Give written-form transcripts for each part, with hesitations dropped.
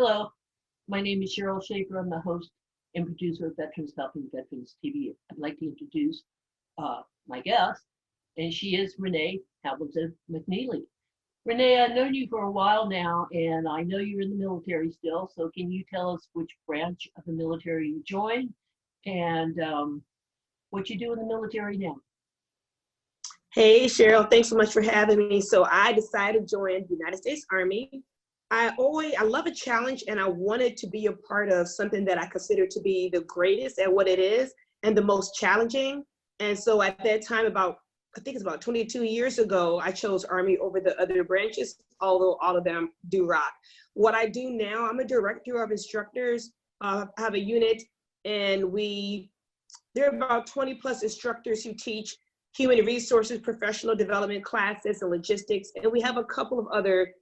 Hello, my name is Sheryl Shaffer. I'm the host and producer of Veterans Helping Veterans TV. I'd like to introduce my guest, and she is Renee Hamilton-McNealy. Renee, I've known you for a while now, and I know you're in the military still, so can you tell us which branch of the military you joined and what you do in the military now? Hey, Sheryl, thanks so much for having me. So I decided to join the United States Army. I love a challenge, and I wanted to be a part of something that I consider to be the greatest at what it is and the most challenging. And so at that time, I think it's about 22 years ago, I chose Army over the other branches, although all of them do rock. What I do now, I'm a director of instructors. I have a unit, and there are about 20 plus instructors who teach human resources, professional development classes, and logistics. And we have a couple of other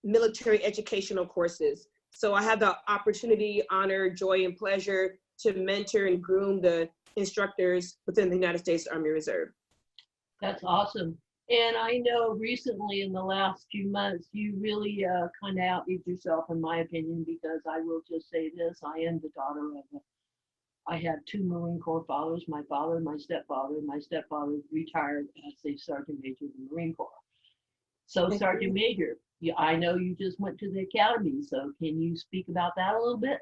military educational courses. So I have the opportunity, honor, joy, and pleasure to mentor and groom the instructors within the United States Army Reserve. That's awesome. And I know recently in the last few months, you really kind of outdid yourself, in my opinion, because I will just say this, I am the daughter of I had two Marine Corps fathers, my father and my stepfather. My stepfather retired as a Sergeant Major in the Marine Corps. So Sergeant Major, I know you just went to the academy, so can you speak about that a little bit?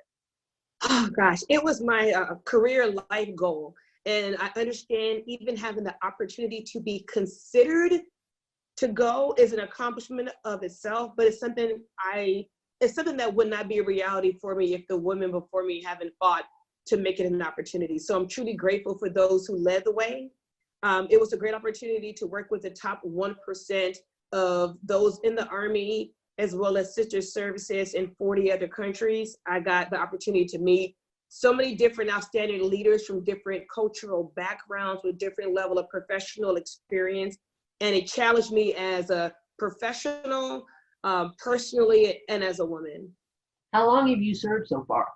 Oh gosh, it was my career life goal. And I understand even having the opportunity to be considered to go is an accomplishment of itself, but it's something that would not be a reality for me if the women before me haven't fought to make it an opportunity. So I'm truly grateful for those who led the way. It was a great opportunity to work with the top 1% of those in the Army, as well as sister services in 40 other countries. I got the opportunity to meet so many different outstanding leaders from different cultural backgrounds with different level of professional experience. And it challenged me as a professional, personally, and as a woman. How long have you served so far?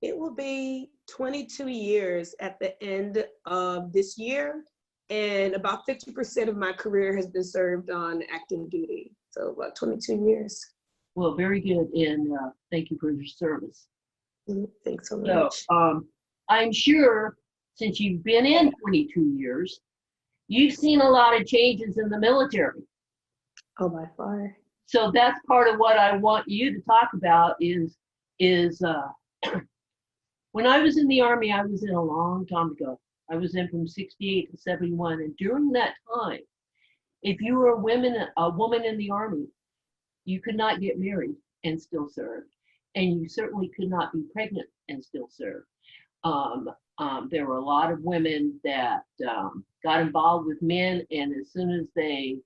It will be 22 years at the end of this year. And about 50% of my career has been served on active duty. So about 22 years. Well, very good. And thank you for your service. Thanks so much. So I'm sure since you've been in 22 years, you've seen a lot of changes in the military. Oh, by far. So that's part of what I want you to talk about is when I was in the Army, I was in a long time ago. I was in from 68 to 71. And during that time, if you were a woman in the Army, you could not get married and still serve. And you certainly could not be pregnant and still serve. There were a lot of women that got involved with men, and as soon as they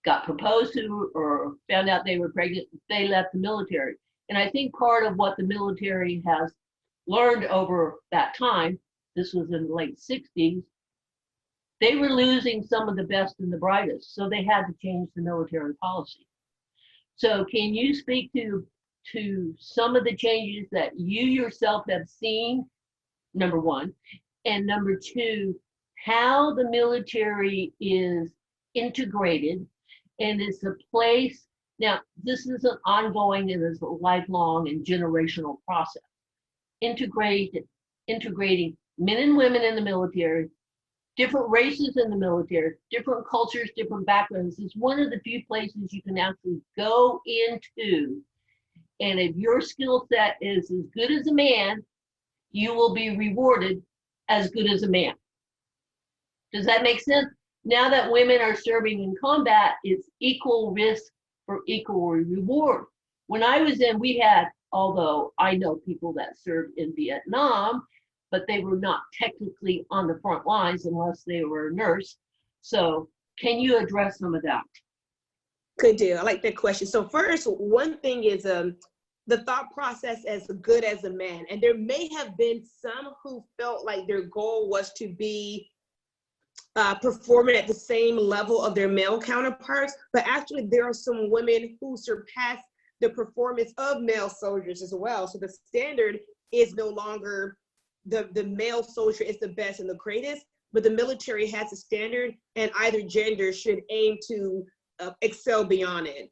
got proposed to or found out they were pregnant, they left the military. And I think part of what the military has learned over that time, this was in the late 60s, they were losing some of the best and the brightest, so they had to change the military policy. So can you speak to some of the changes that you yourself have seen, number one, and number two, how the military is integrated and is a place, now this is an ongoing and is a lifelong and generational process, integrating men and women in the military, different races in the military, different cultures, different backgrounds. It's one of the few places you can actually go into. And if your skill set is as good as a man, you will be rewarded as good as a man. Does that make sense? Now that women are serving in combat, it's equal risk for equal reward. When I was in, we had, although I know people that served in Vietnam, but they were not technically on the front lines unless they were a nurse. So can you address some of that? Good deal. I like that question. So first, one thing is the thought process as good as a man. And there may have been some who felt like their goal was to be performing at the same level of their male counterparts, but actually there are some women who surpass the performance of male soldiers as well. So the standard is no longer the male soldier is the best and the greatest, but the military has a standard and either gender should aim to excel beyond it.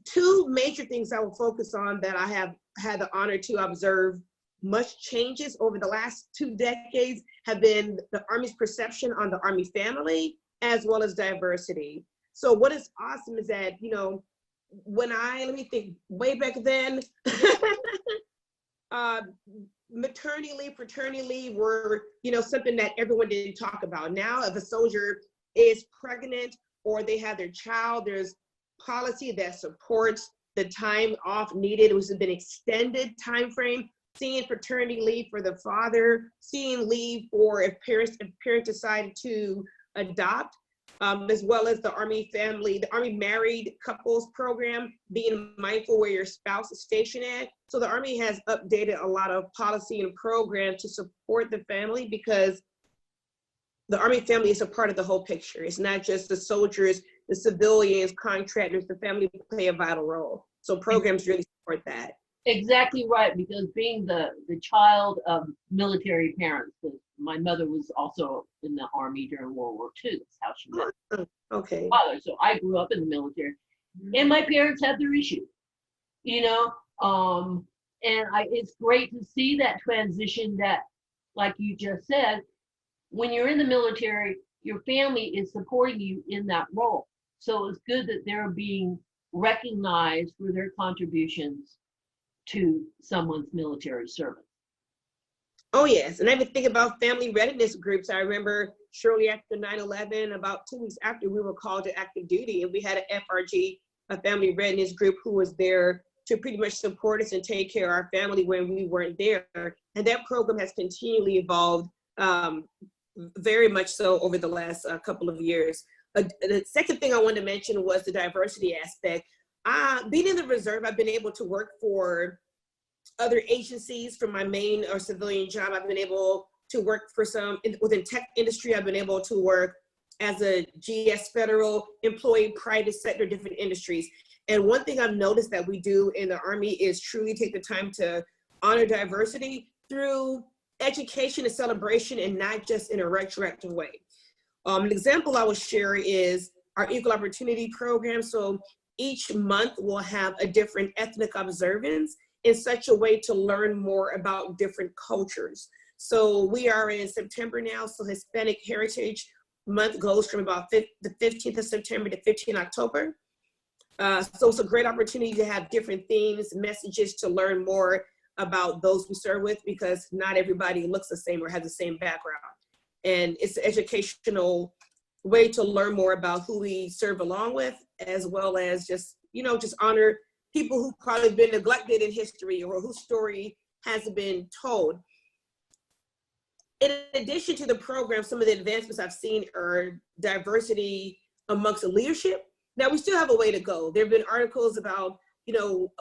Two major things I will focus on that I have had the honor to observe much changes over the last 2 decades have been the Army's perception on the Army family, as well as diversity. So what is awesome is that, you know, let me think, way back then, maternity leave, paternity leave were, you know, something that everyone didn't talk about. Now, if a soldier is pregnant or they have their child, there's policy that supports the time off needed. It was been extended time frame, seeing paternity leave for the father, seeing leave for if parents decide to adopt, as well as the Army married couples program, being mindful where your spouse is stationed at. So the Army has updated a lot of policy and program to support the family, because the Army family is a part of the whole picture. It's not just the soldiers, the civilians, contractors, the family play a vital role. So programs really support that. Exactly right, because being the child of military parents, my mother was also in the Army during World War II. That's how she met Okay. my father. So I grew up in the military, and my parents had their issues, you know. It's great to see that transition. That, like you just said, when you're in the military, your family is supporting you in that role. So it's good that they're being recognized for their contributions to someone's military service. Oh yes, and I even think about family readiness groups. I remember shortly after 9/11, about 2 weeks after, we were called to active duty, and we had an FRG, a family readiness group, who was there to pretty much support us and take care of our family when we weren't there. And that program has continually evolved, very much so over the last couple of years. The second thing I wanted to mention was the diversity aspect. Being in the reserve, I've been able to work for other agencies for my main or civilian job. I've been able to work for within tech industry. I've been able to work as a GS federal employee, private sector, different industries. And one thing I've noticed that we do in the Army is truly take the time to honor diversity through education and celebration, and not just in a retroactive way. An example I will share is our Equal Opportunity Program. So each month we'll have a different ethnic observance in such a way to learn more about different cultures. So we are in September now, so Hispanic Heritage Month goes from about the 15th of September to 15th October. So it's a great opportunity to have different themes, messages to learn more about those we serve with, because not everybody looks the same or has the same background. And it's an educational way to learn more about who we serve along with, as well as just, you know, just honor people who've probably been neglected in history or whose story hasn't been told. In addition to the program, some of the advancements I've seen are diversity amongst the leadership. Now, we still have a way to go. There have been articles about, you know,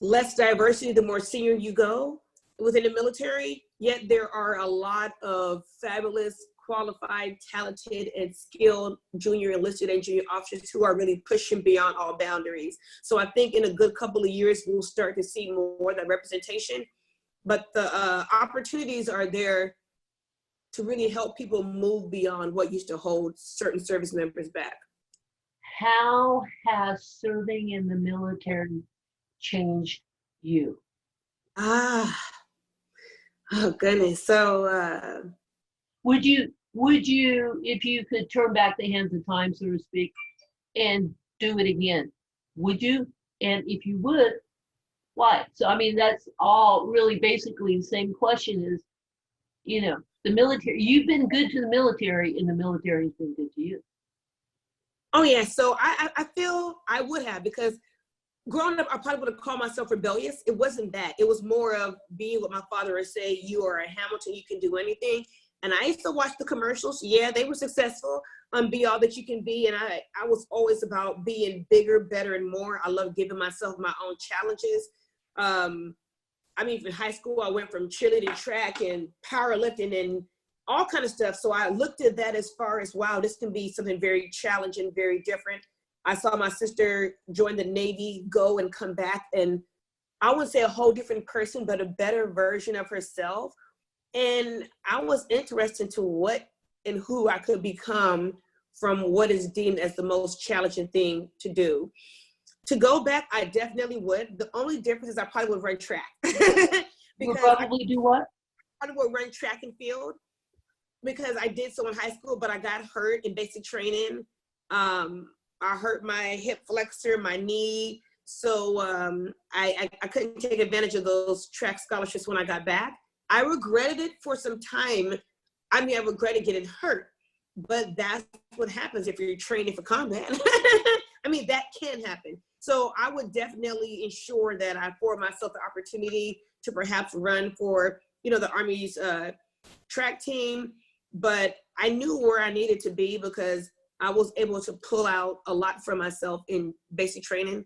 less diversity the more senior you go within the military, yet there are a lot of fabulous, qualified, talented, and skilled junior enlisted and junior officers who are really pushing beyond all boundaries. So I think in a good couple of years, we'll start to see more of that representation. But the opportunities are there to really help people move beyond what used to hold certain service members back. How has serving in the military changed you? Oh goodness. So would you, if you could turn back the hands of time, so to speak, and do it again, would you? And if you would, why? So I mean, that's all really basically the same question is, you know, the military, you've been good to the military and the military has been good to you. Oh yeah, so I feel I would have, because growing up, I probably would have called myself rebellious. It wasn't that. It was more of being what my father would say, you are a Hamilton, you can do anything. And I used to watch the commercials. Yeah, they were successful. Be all that you can be. And I was always about being bigger, better, and more. I love giving myself my own challenges. I mean, in high school, I went from cheerleading, track, and powerlifting, and all kind of stuff. So I looked at that as far as, wow, this can be something very challenging, very different. I saw my sister join the Navy, go and come back, and I wouldn't say a whole different person, but a better version of herself. And I was interested into what and who I could become from what is deemed as the most challenging thing to do. To go back, I definitely would. The only difference is I probably would run track. You probably do what? I probably would run track and field because I did so in high school, but I got hurt in basic training. I hurt my hip flexor, my knee. So I couldn't take advantage of those track scholarships when I got back. I regretted it for some time. I mean, I regretted getting hurt, but that's what happens if you're training for combat. I mean, that can happen. So I would definitely ensure that I afford myself the opportunity to perhaps run for, the Army's track team. But I knew where I needed to be because I was able to pull out a lot from myself in basic training.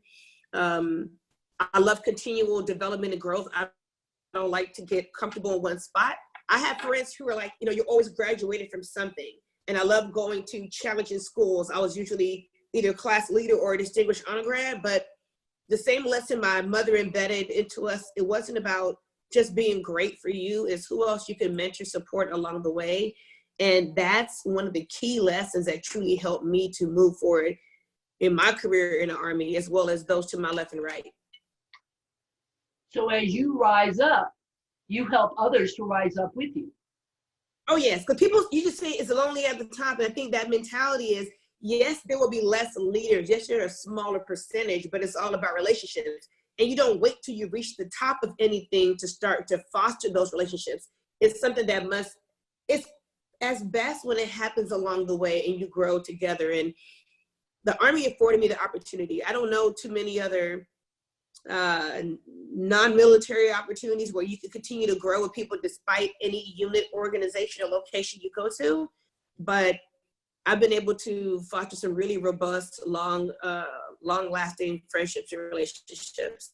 I love continual development and growth. I don't like to get comfortable in one spot. I have friends who are like, you're always graduated from something. And I love going to challenging schools. I was usually either class leader or a distinguished honor grad, but the same lesson my mother embedded into us, it wasn't about just being great for you, it's who else you can mentor, support along the way. And that's one of the key lessons that truly helped me to move forward in my career in the Army, as well as those to my left and right. So as you rise up, you help others to rise up with you. Oh yes, because people, you just say it's lonely at the top, and I think that mentality is, yes, there will be less leaders, yes, you're a smaller percentage, but it's all about relationships. And you don't wait till you reach the top of anything to start to foster those relationships. It's something that it's as best when it happens along the way and you grow together. And the Army afforded me the opportunity. I don't know too many other non-military opportunities where you can continue to grow with people despite any unit, organization, or location you go to. But I've been able to foster some really robust, long-lasting friendships and relationships.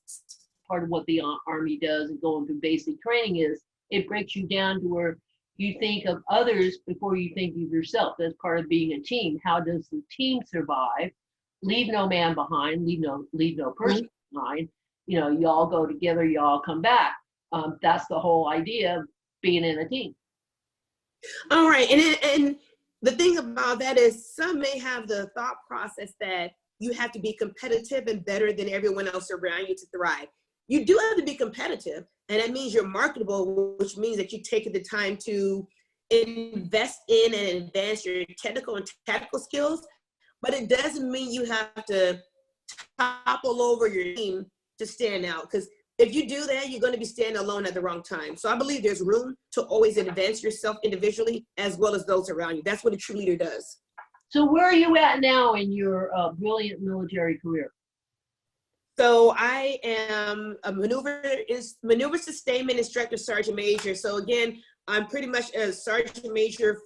Part of what the Army does and going through basic training is it breaks you down to where you think of others before you think of yourself. That's part of being a team. How does the team survive? Leave no man behind, leave no person behind. You all go together, you all come back. That's the whole idea of being in a team. All right, and the thing about that is some may have the thought process that you have to be competitive and better than everyone else around you to thrive. You do have to be competitive, and that means you're marketable, which means that you take the time to invest in and advance your technical and tactical skills, but it doesn't mean you have to topple over your team to stand out, because if you do that, you're going to be standing alone at the wrong time. So I believe there's room to always advance yourself individually as well as those around you. That's what a true leader does. So where are you at now in your brilliant military career? So I am a maneuver sustainment instructor, sergeant major. So again, I'm pretty much a sergeant major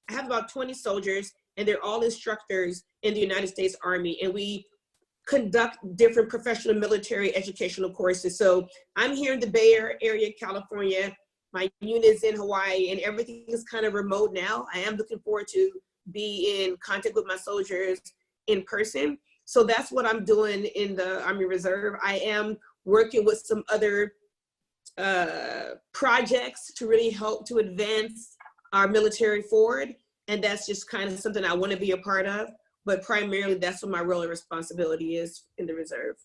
I have about 20 soldiers, and they're all instructors in the United States Army. And we conduct different professional military educational courses. So I'm here in the Bay Area, California. My unit is in Hawaii, and everything is kind of remote now. I am looking forward to be in contact with my soldiers in person. So that's what I'm doing in the Army Reserve. I am working with some other projects to really help to advance our military forward. And that's just kind of something I want to be a part of. But primarily, that's what my role and responsibility is in the reserve.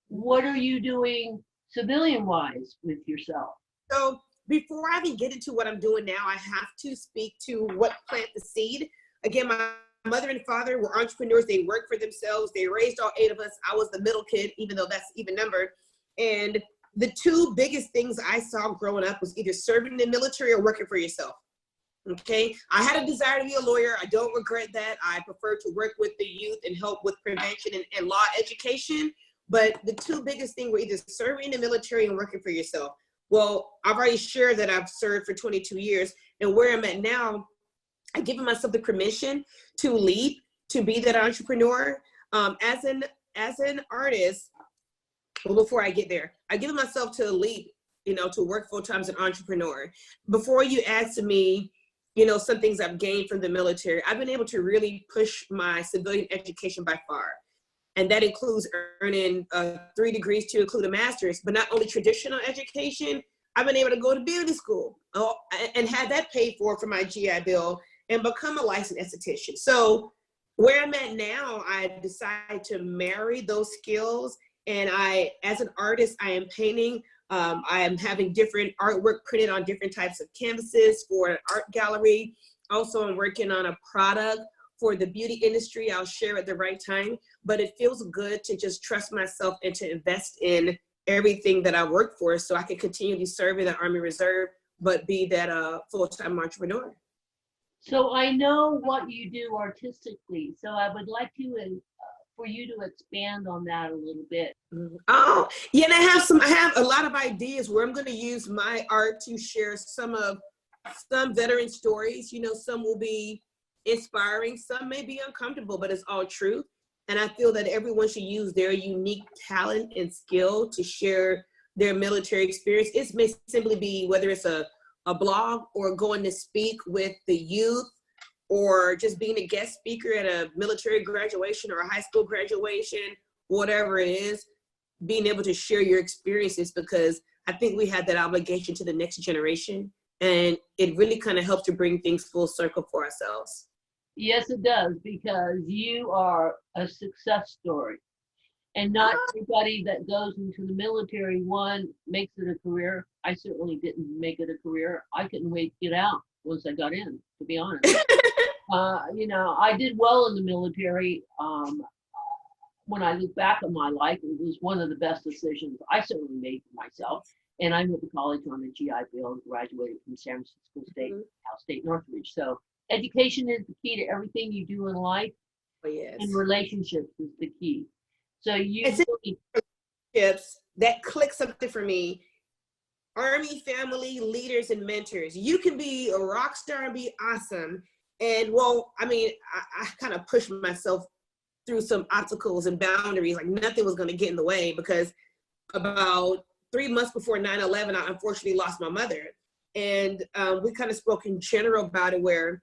What are you doing civilian-wise with yourself? So before I even get into what I'm doing now, I have to speak to what plant the seed. Again, my mother and father were entrepreneurs. They worked for themselves. They raised all 8 of us. I was the middle kid, even though that's even numbered. And the 2 biggest things I saw growing up was either serving in the military or working for yourself. Okay, I had a desire to be a lawyer. I don't regret that. I prefer to work with the youth and help with prevention and law education. But the 2 biggest things were either serving in the military and working for yourself. Well, I've already shared that I've served for 22 years. And where I'm at now, I've given myself the permission to lead, to be that entrepreneur. As an artist, well, before I get there, I've given myself to lead, to work full-time as an entrepreneur. Before you ask me, some things I've gained from the military, I've been able to really push my civilian education by far. And that includes earning 3 degrees to include a master's, but not only traditional education, I've been able to go to beauty school and have that paid for my GI Bill. and become a licensed esthetician. So where I'm at now, I decided to marry those skills. And as an artist, I am painting. I am having different artwork printed on different types of canvases for an art gallery. Also, I'm working on a product for the beauty industry. I'll share at the right time, but it feels good to just trust myself and to invest in everything that I work for so I can continue to serve in the Army Reserve, but be that full-time entrepreneur. So I know what you do artistically, so I would like to for you to expand on that a little bit. Oh, yeah, and I have a lot of ideas where I'm going to use my art to share some veteran stories. You know, some will be inspiring, some may be uncomfortable, but it's all truth. And I feel that everyone should use their unique talent and skill to share their military experience. It may simply be whether it's a blog or going to speak with the youth or just being a guest speaker at a military graduation or a high school graduation, whatever it is, being able to share your experiences, because I think we have that obligation to the next generation. And it really kind of helps to bring things full circle for ourselves. Yes, it does, because you are a success story. And not everybody that goes into the military, one, makes it a career. I certainly didn't make it a career. I couldn't wait to get out once I got in, to be honest. You know, I did well in the military. When I look back on my life, it was one of the best decisions I certainly made for myself. And I went to college on the GI Bill and graduated from San Francisco State, Cal State Northridge. So education is the key to everything you do in life. Oh, yes. And relationships is the key. So it's relationships that click something for me. Army family, leaders, and mentors. You can be a rock star and be awesome. And well, I mean, I kind of pushed myself through some obstacles and boundaries, like nothing was going to get in the way, because about 3 months before 9/11, I unfortunately lost my mother. And we kind of spoke in general about it, where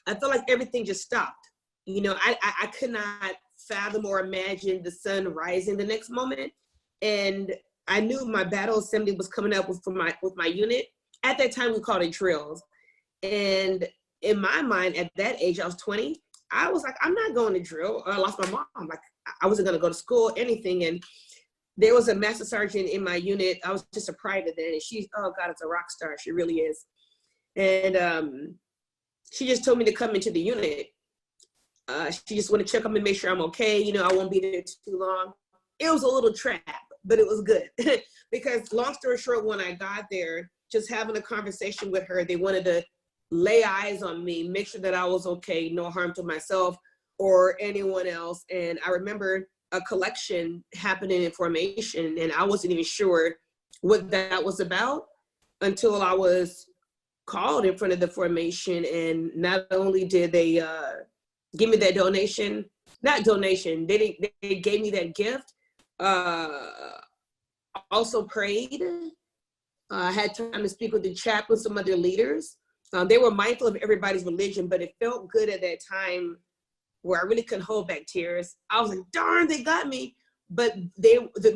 I felt like everything just stopped. You know, I could not fathom or imagine the sun rising the next moment. And I knew my battle assembly was coming up with my unit. At that time, we called it drills. And in my mind, at that age, I was 20, I was like, I'm not going to drill. I lost my mom. Like, I wasn't going to go to school, anything. And there was a master sergeant in my unit. I was just a private then. And she's, oh God, it's a rock star. She really is. And she just told me to come into the unit. She just wanted to check up and make sure I'm okay. You know, I won't be there too long. It was a little trap, but it was good. Because long story short, when I got there, just having a conversation with her, they wanted to lay eyes on me, make sure that I was okay, no harm to myself or anyone else. And I remember a collection happening in formation, and I wasn't even sure what that was about until I was called in front of the formation. And not only did they give me that donation, not donation, they gave me that gift, also prayed. I had time to speak with the chaplain, some other leaders. They were mindful of everybody's religion, but it felt good at that time where I really couldn't hold back tears. I was like, darn, they got me. But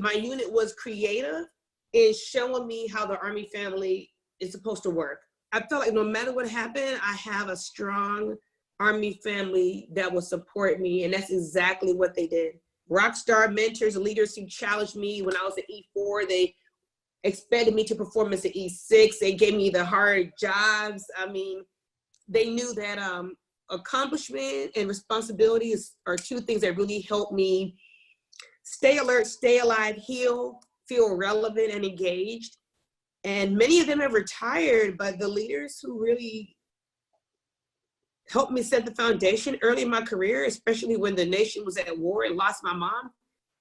my unit was creative in showing me how the Army family is supposed to work. I felt like no matter what happened, I have a strong Army family that will support me. And that's exactly what they did. Rockstar mentors, leaders who challenged me when I was at E4, they expected me to perform as an E6. They gave me the hard jobs. I mean, they knew that accomplishment and responsibility are two things that really help me stay alert, stay alive, heal, feel relevant and engaged. And many of them have retired, but the leaders who really helped me set the foundation early in my career, especially when the nation was at war and lost my mom,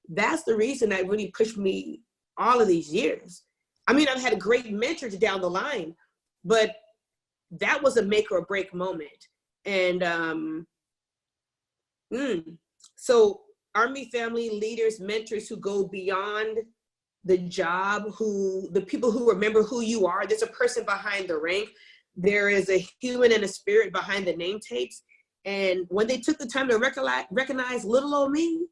that's the reason that really pushed me all of these years. I mean, I've had great mentors down the line, but that was a make or break moment. And so Army family, leaders, mentors who go beyond the job, the people who remember who you are. There's a person behind the rank. There is a human and a spirit behind the name tapes. And when they took the time to recognize little old me,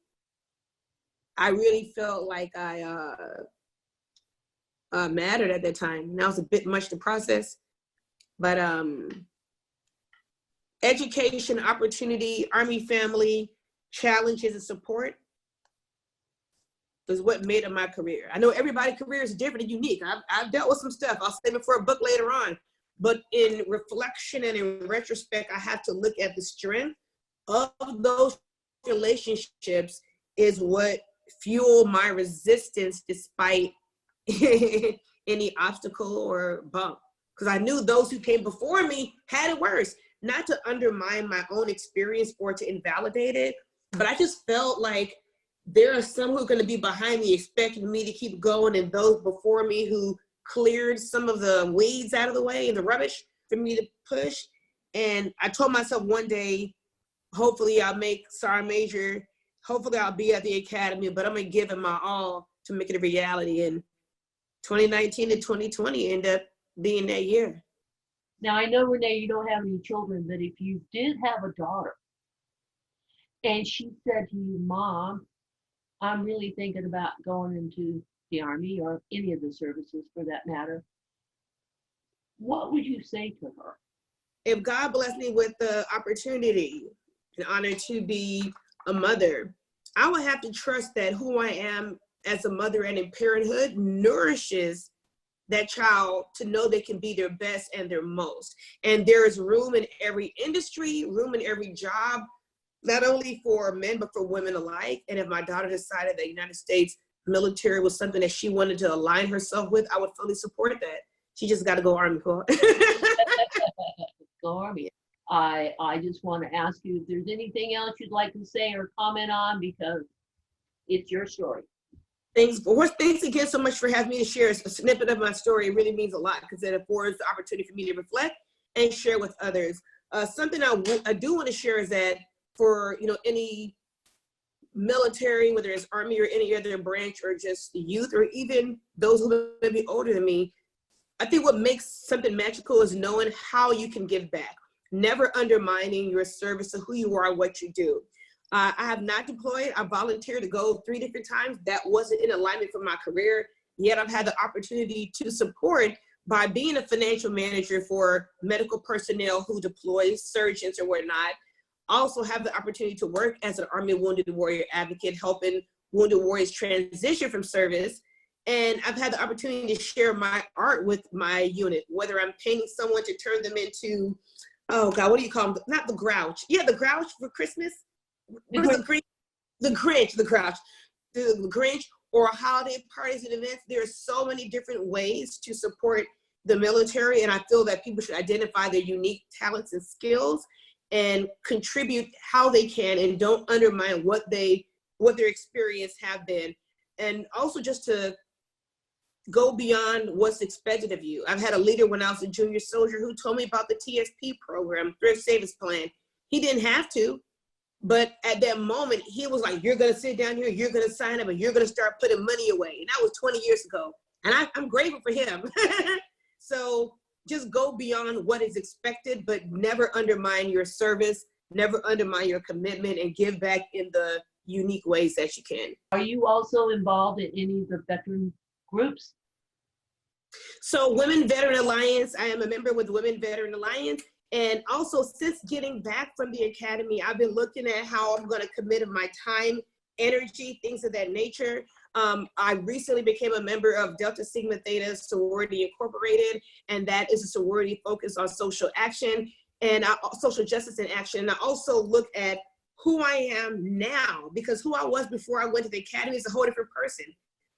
I really felt like I mattered at that time. And that was a bit much to process. But education, opportunity, Army family, challenges, and support is what made up my career. I know everybody's career is different and unique. I've dealt with some stuff. I'll save it for a book later on. But in reflection and in retrospect, I have to look at the strength of those relationships is what fueled my resistance despite any obstacle or bump. Because I knew those who came before me had it worse. Not to undermine my own experience or to invalidate it, but I just felt like there are some who are going to be behind me expecting me to keep going, and those before me who cleared some of the weeds out of the way and the rubbish for me to push. And I told myself one day, hopefully I'll make Sergeant Major, hopefully I'll be at the academy, but I'm going to give it my all to make it a reality. And 2019 to 2020 ended up being that year. Now, I know, Renee, you don't have any children, but if you did have a daughter and she said to you, Mom, I'm really thinking about going into the Army or any of the services for that matter, what would you say to her? If God blessed me with the opportunity and honor to be a mother, I would have to trust that who I am as a mother and in parenthood nourishes that child to know they can be their best and their most. And there is room in every industry, room in every job, not only for men, but for women alike. And if my daughter decided that United States military was something that she wanted to align herself with, I would fully support that. She just got to go Army Corps. Go Army. I just want to ask you if there's anything else you'd like to say or comment on, because it's your story. Thanks again so much for having me to share a snippet of my story. It really means a lot because it affords the opportunity for me to reflect and share with others. Something I do want to share is that for any military, whether it's Army or any other branch or just youth or even those who may be older than me, I think what makes something magical is knowing how you can give back, never undermining your service of who you are, what you do. I have not deployed. I volunteered to go 3 different times. That wasn't in alignment for my career, yet I've had the opportunity to support by being a financial manager for medical personnel who deploy, surgeons or whatnot. Also have the opportunity to work as an Army Wounded Warrior advocate, helping Wounded Warriors transition from service. And I've had the opportunity to share my art with my unit, whether I'm painting someone to turn them into, oh God, what do you call them? Not the Grouch. Yeah, the Grouch for Christmas. What is the Grinch, the Grinch, or holiday parties and events. There are so many different ways to support the military, and I feel that people should identify their unique talents and skills and contribute how they can, and don't undermine what their experience have been. And also just to go beyond what's expected of you. I've had a leader when I was a junior soldier who told me about the TSP program, Thrift Savings Plan. He didn't have to, but at that moment, he was like, you're going to sit down here, you're going to sign up, and you're going to start putting money away. And that was 20 years ago. And I'm grateful for him. So just go beyond what is expected, but never undermine your service, never undermine your commitment, and give back in the unique ways that you can. Are you also involved in any of the veteran groups? So Women Veteran Alliance, I am a member with Women Veteran Alliance. And also, since getting back from the academy, I've been looking at how I'm going to commit my time, energy, things of that nature. I recently became a member of Delta Sigma Theta Sorority Incorporated, and that is a sorority focused on social action and social justice and action. And I also look at who I am now, because who I was before I went to the academy is a whole different person,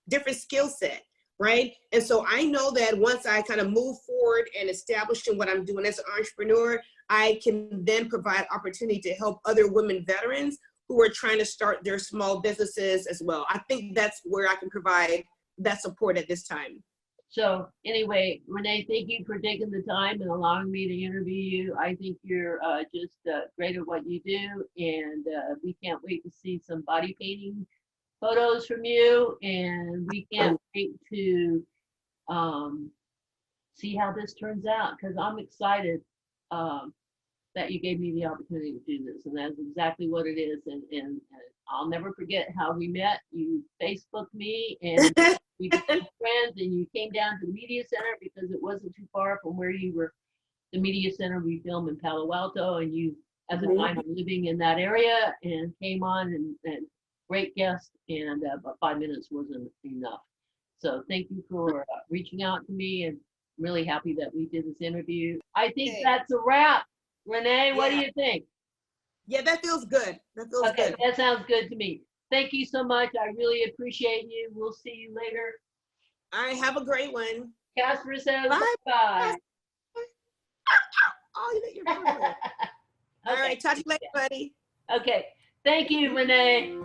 different skill set. Right? And so I know that once I kind of move forward and establish in what I'm doing as an entrepreneur, I can then provide opportunity to help other women veterans who are trying to start their small businesses as well. I think that's where I can provide that support at this time. So anyway, Renee, thank you for taking the time and allowing me to interview you. I think you're just great at what you do, and we can't wait to see some body painting photos from you, and we can't wait to see how this turns out, because I'm excited that you gave me the opportunity to do this, and that's exactly what it is. And I'll never forget how we met. You Facebooked me, and we became friends, and you came down to the media center because it wasn't too far from where you were the media center we film in Palo Alto, and you at the Mhm. time were living in that area and came on and great guest, and but 5 minutes wasn't enough. So thank you for reaching out to me, and really happy that we did this interview. I think Okay. that's a wrap. Renee, what do Yeah. you think? Yeah, that feels good. That feels Okay, good. that sounds good to me. Thank you so much. I really appreciate you. We'll see you later. All right, have a great one. Casper says Bye. bye. Oh, you're beautiful. All right, talk to you later, buddy. Okay. Thank you, Renee.